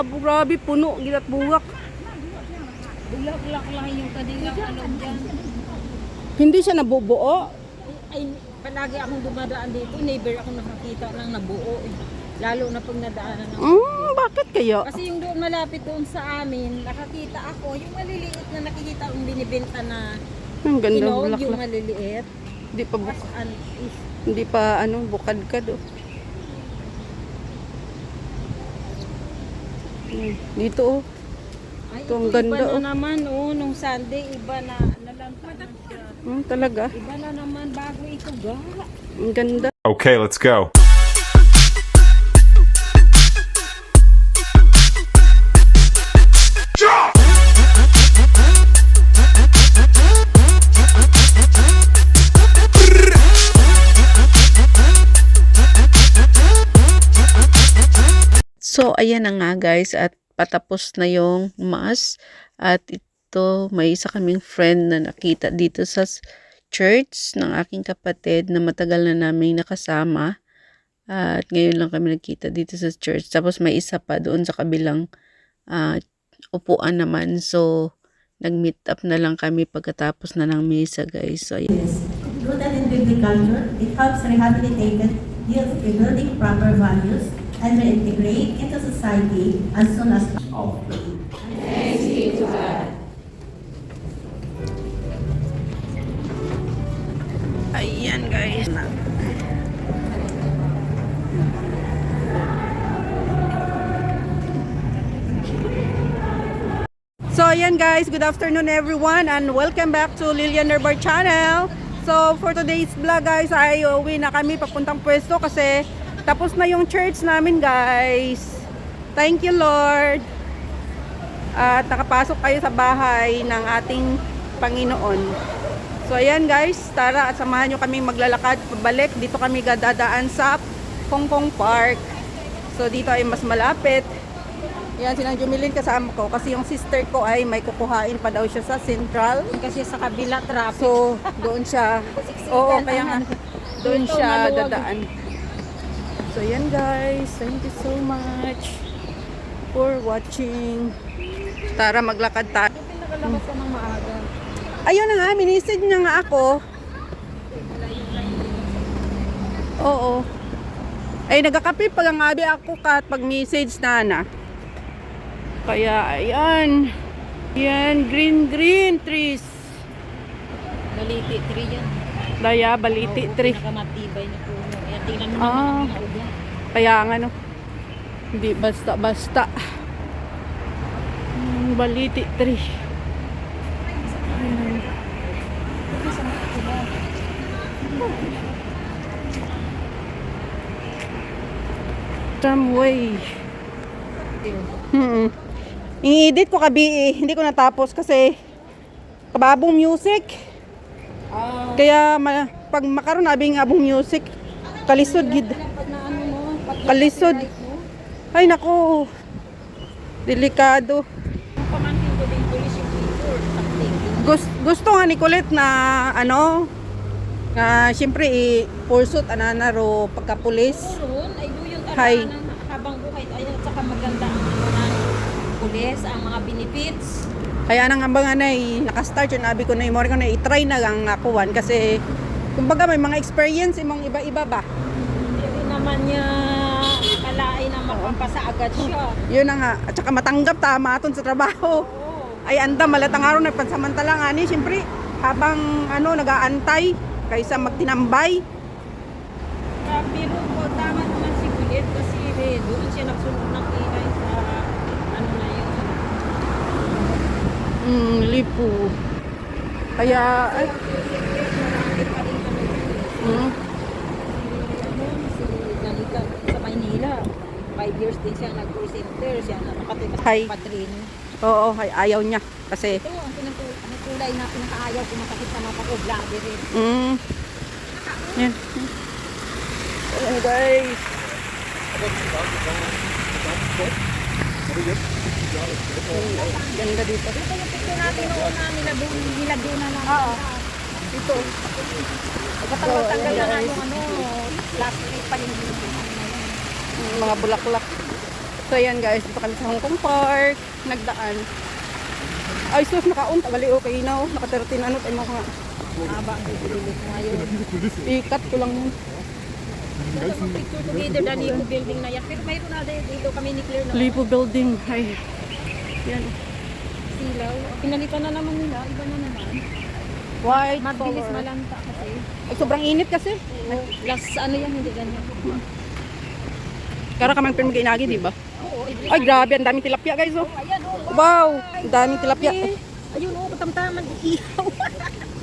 Grabe, puno, gilat buwak. Bulak-bulak lang yung kanilang ano dyan. Hindi siya nabubuo. Ay, palagi akong dumadaan dito, never ako nakakita ng nabuo eh. Lalo na pag nadaanan ng Bakit kaya? Kasi yung doon malapit doon sa amin, nakakita ako, yung maliliit na nakikita yung binibenta na Ang ganda, hinog, yung bulaklak. maliliit. Hindi pa, As an is, hindi pa bukad ka do. Dito oh. ay, Ito, ang ito, ganda, iba oh. na naman, nung Sunday, iba na nalanta na siya. Talaga. Iba na naman bago ito, ga. Ang ganda. Okay, let's go. So, ayan na nga guys, at patapos na yung mass. At ito, may isa kaming friend na nakita dito sa church ng aking kapatid na matagal na namin nakasama. At ngayon lang kami nakita dito sa church. Tapos may isa pa doon sa kabilang upuan naman. So, nag-meet up na lang kami pagkatapos na ng misa guys. So, ayan. Rooted in biblical culture, it helps rehabilitated youth rebuilding proper values and reintegrate into society as soon as possible. Thanks be to God. Ayan guys. So ayan guys, good afternoon everyone and welcome back to Lilian Nerbar channel. So for today's vlog guys ay uwi na kami papuntang pwesto kasi tapos na yung church namin guys. Thank you Lord. At nakapasok kayo sa bahay ng ating Panginoon. So ayan guys, tara at samahan nyo kami maglalakad pabalik. Dito kami dadaan sa Hongkong Park. So dito ay mas malapit. Yan, sinang Jumilin kasama ko kasi yung sister ko ay may kukuhain pa daw siya sa Central. Kasi sa kabila traffic. So doon siya. Oo, kaya nga doon Ito, siya maluwag. dadaan. So yan guys, thank you so much for watching. Tara maglakad tayo. Pinakalabas ka ng maaga. Ayun na nga, minisid niya nga ako. Oo. Ay, nagkakape pa lang abi ako kat pag message na. Kaya, ayan. Yan, green trees. Baliti 3 yan. Daya, baliti tree. Pinakamatibay na puno. Ayan, tingnan mo Ah. naman ang mga ugat. Kaya nga no. Hindi basta-basta. Baliti tree. Ayan. Tramway. I-edit ko kabi hindi ko natapos kasi kababong music. Kaya pag makaroon abing abong music, kalisod gid. Pag naano mo, pag Kalisod. Ay nako. Delikado. yung pamangkin ko din police yung picture. Takting. Gusto nga ni Colette na ano na siyempre i-pursuit ananaro pagka-pulis. Doon ay doon Hi. ng habang buhay. Ayun, at saka maganda ang ano ng pulis, ang mga benefits. Kaya nang ambangan na naka-start yun abi ko na mo ko na i-try na ang nakuan kasi kumbaga may mga experience imong iba-iba ba. Hindi naman niya kalain na mapampasa agad siya. Yun na nga at saka matanggap tama aton sa trabaho. Oo. Ay anda malatang araw na pansamantala nga ni siyempre habang ano nag-aantay kaysa magtinambay. Pero po, tama naman si Kulit kasi doon siya nagsunod ng ingay sa ano na yun. Lipo. Kaya ay Marami pa rin kami. Si Danica sa Maynila. 5 years din siya nag-center. Siya na nakatira sa Hi. patrino. oo, ay, ayaw niya kasi Ito, ang kulay na pinakaayaw ko makakit sa mata ko, vlogger rin. Yan. Ayan guys. Ganda dito. Ito yung picture natin noon na nilagyo na lang. Oo. Dito. Pagkatanggal na nga yung ano, last week pa yung Mga bulaklak. So ayan guys, dito kami sa Hong Kong Park. Nagdaan. Ay sus, nakaunta. Bali okay na oh. Naka-13 ano. Tayo mo nga. Haba ang bibilit ngayon. I-cut ko lang yun. Ito mo picture together na Lipo building na yan. Pero mayroon na dito kami ni Claire na Lipo building. Ay. Yan. silaw. Pinalitan na naman nila. Iba na naman. White Mabilis color. malanta kasi. Ay, sobrang init kasi. Last ano yan, hindi ganyan. Kara ka man pero mag-inagi, di ba? Oo, Ay, grabe. Ang daming tilapia guys oh. ayan oh. Wow. Ang daming tilapia. Ayun oh, katamtaman. Ihaw.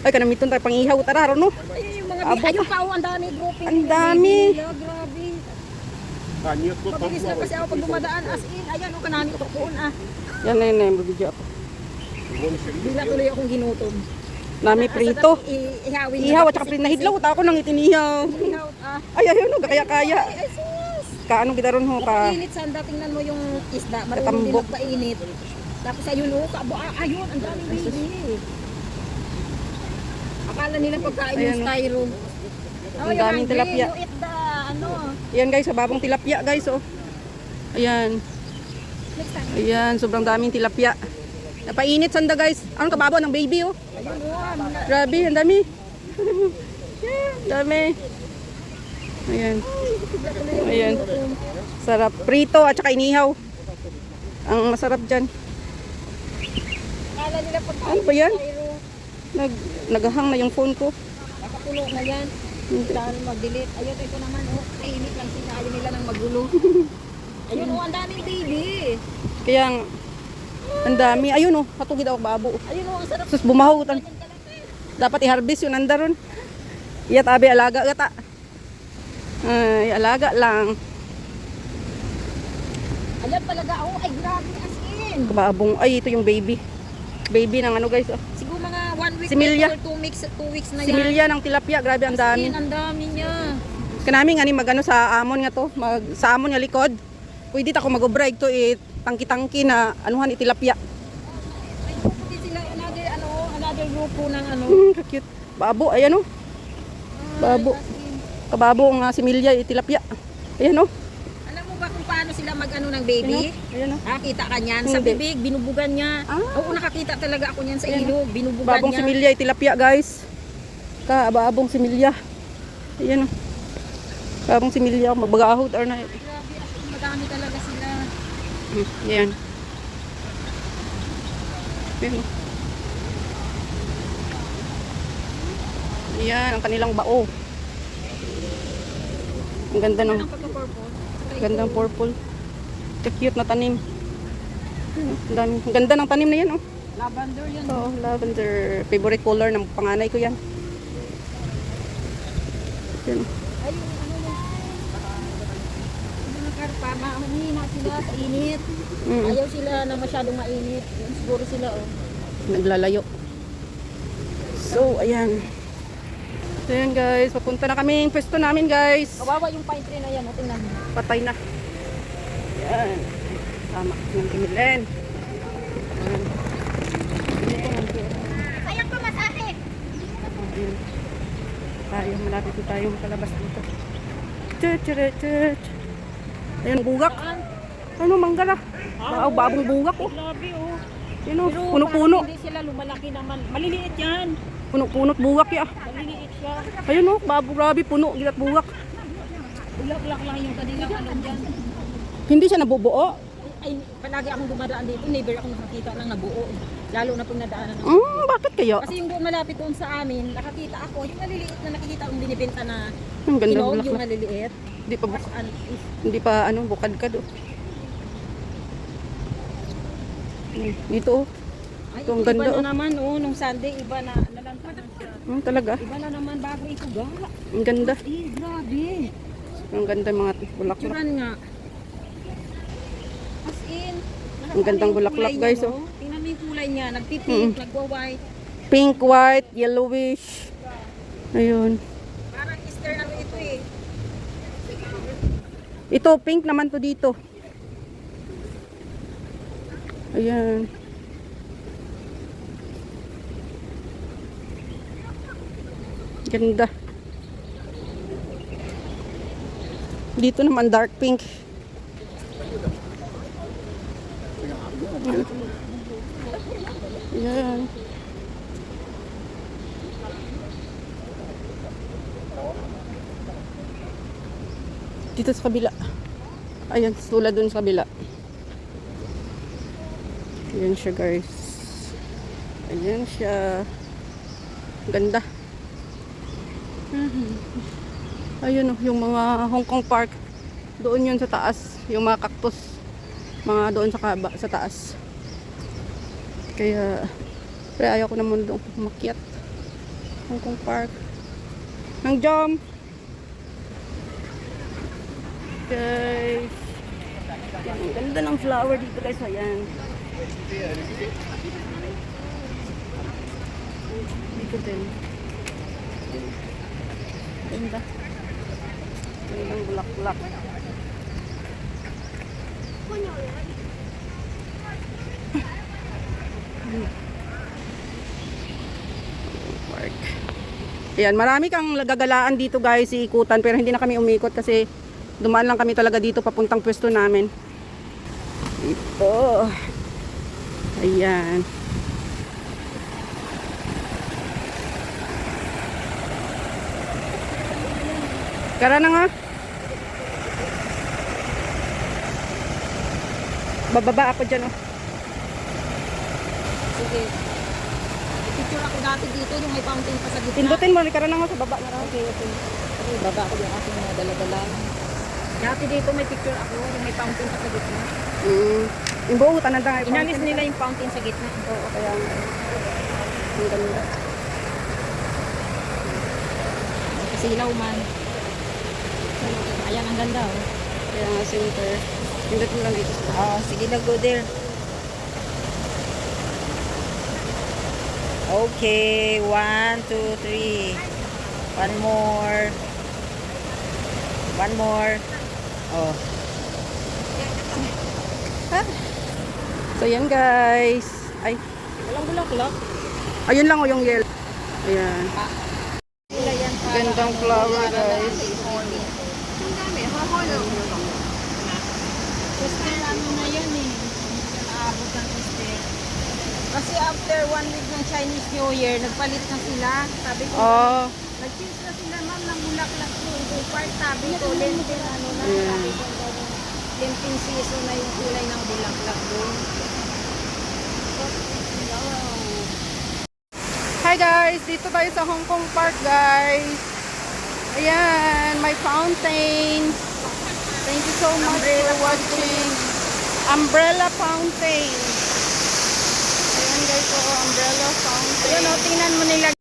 Ay, kanamiton tayo pang-ihaw. Tara, no? Ayun yung mga Abot. ayun pa oh, ang dami grouping. Ang dami. Nila, grabe. Mabilis na kasi ako pag dumadaan as in. Ayan oh, kanami ko tukuon ah. Yan na yun na yung video ako. Bigla tuloy akong ginutom. Nami prito. Ihawin. Ihaw at saka prito na hidlaw. Ako nang itinihaw. Ihaw ah. Ay, ayun no. Kaya-kaya. Ay, sus. Kaanong gitaron ho ka? Init sanda, tingnan mo yung isda, marunong din Katambok. magpainit. Tapos ayun oh, ayun, ang daming baby. Akala nila pagkain Ayan, yung oh. styro. Ang daming tilapia. You eat the, ano, Ayan guys, sababong tilapia guys oh. Ayan. next time. Ayan, sobrang daming tilapia. Napainit sanda guys. Anong kababaw ng baby oh? Ayun oh, Grabe, ang dami. Dami. Ayan. Ayan. Sarap. Prito at saka inihaw. Ang masarap dyan. akala nila pagkain Ano ba yan? yung styro. Naghahang na yung phone ko. Nakapulo na yan. Kailangan mag-delete. Ayun, ito naman oh, kainit lang sila. Ayaw nila nang magulo. Ayun oh, ang daming baby. Kaya ang dami. Ayun oh, patugid ako babo. Ayun oh, ang sarap. Sus, bumahutan. Dapat i-harvest yun nandaron. Iya tabi alaga gata. Ay, alaga lang. Ayan palaga oh, ay grabe as in. Kababong. Ay, ito yung baby. Baby ng ano guys. Oh. Siguro mga 1 week Similya. or 2 weeks na yan. Similya ng tilapia. Grabe, ang dami. As in, ang dami niya. Kanami nga ni magano sa amon nga to. Sa amon nga likod. Pwede ako mag-obrag to tangki-tangki na anuhan itilapia. Ay, puputi sila another grupo ng ano. Cute. Babo, ayan oh. Babo. As in, Kababo nga similya itilapia. Ayan oh. alam mo ba kung paano sila mag-ano ng baby? Ayan oh. Nakakita ka niyan. Sa Hindi. bibig, binubugan niya. Ah. Oo, nakakita talaga ako niyan sa Ayan. ilog. Binubugan Babong niya. similya itilapia guys. Babong similya. Ayan oh. Babong similya magbagahod or na. Grabe, as in, madami talaga sila. Ayan. Ayan oh. Ayan ang kanilang bao. Ang ganda ng Ang pagka-purple. gandang purple. Ito cute na tanim. Ang dami. Ang ganda ng tanim na yan oh. Lavender yan. Oo, lavender. Favorite color ng panganay ko yan. Yan. Ay, yung ano mo. Yung karpa, mahina sila sa init. Mm. Ayaw sila na masyadong mainit. Yun, siguro sila oh. Naglalayo. So, ayan. So, ayan guys. Papunta na kami yung pwesto namin guys. Kawawa yung pine tree na yan. O, tingnan mo. Patay na. Ayan. Tama. Yung kimilen. Sayang pa masahe. Ayan. Tayo, malapit na tayo makalabas dito. Chut. Ayan, bugak. Ano, manggala. Wow, babong bugak oh. Grabe oh. Yun oh, Pero puno-puno. parang hindi sila lumalaki naman. Maliliit yan. Puno-puno't bugak ya. Maliliit siya. Ayun oh, babo grabe, puno, gilat bugak. Ulak-ulak lang yung kanilang ano dyan. Hindi siya nabubuo. Ay, palagi akong dumadaan dito. Never akong nakakita ng nabuo. Lalo na pag nadaanan ako. Bakit kaya? Kasi yung doon malapit doon sa amin, nakakita ako. Yung maliliit na nakikita akong binibenta na Ang ganda kinog, bulak yung na. maliliit. Hindi pa As an is. hindi pa ano, bukad ka do. Dito oh. Ay, Ito, ang ito, ganda, iba oh. na naman, oh, nung Sunday, iba na nalanta na siya. Talaga. Iba na naman bago ito ga. Ang ganda. Eh, grabe. Ang ganda mga bulaklak. Picturean nga. As in, Ang gandang yung bulaklak, kulay guys, niya, oh. no? Tingnan mo yung kulay niya, nagpipink, nagwa-white. Pink, white, yellowish. Ayun. Parang Easter ano ito eh. Ito, pink naman to dito. Ayan. Ganda. Dito naman dark pink. Ayan. Dito sa kabila. Ayan, tulad dun sa kabila. Ayan siya, guys. Ayan siya. Ganda. Ayun oh, yung mga Hong Kong Park. Doon yun sa taas. Yung mga cactus. Mga doon sa kaba, sa taas. Kaya, pero ayaw ko naman doon umakyat. Hong Kong Park. Nang jump. Guys. Ang ganda ng flower dito guys. Ayan. Dito din. Ganda. Gandang bulaklak. Park. Ayan, marami kang gagalaan dito guys, iikutan, pero hindi na kami umikot kasi dumaan lang kami talaga dito papuntang pwesto namin. Ito. Ayan. Tara na nga. Bababa ako dyan oh. Sige. Picture ako dati dito, yung may fountain pa sa gitna. Pindutin mo, tara na nga sa baba na lang. Okay. Okay, baba ako yung aking mga dala-dala. Dati dito may picture ako, yung may fountain pa sa gitna. Yung buong tanan tayo. Inalis nila yung fountain sa gitna. Oo, kaya nga. Ang ganda. Silaw man. Ayan, ang ganda oh. Kaya nga center. Pindot mo lang dito sa baba. Oh, sige na, go there. Okay, 1, 2, 3. One more. One more. Oh. So yan guys. Ay, Walang bulaklak. ayun lang oh yung yellow. Ayan. Sila yan pa. Gandang flower guys. Sister, ano na yan eh. Naabot ng sister. Kasi after 1 week ng Chinese New Year, nagpalit na sila. Sabi ko, Oh, nag-change na sila ma'am ng bulaklak yung part. Sabi ko, Lenten ano na. Yeah. Sabi ko, Lenten season na yung kulay ng bulaklak doon. hi guys. Dito tayo sa Hong Kong Park guys. Ayan, may fountain. Thank you so much for watching. Umbrella fountain. Ayan guys, oh, umbrella fountain. Ayun o, tingnan mo nila.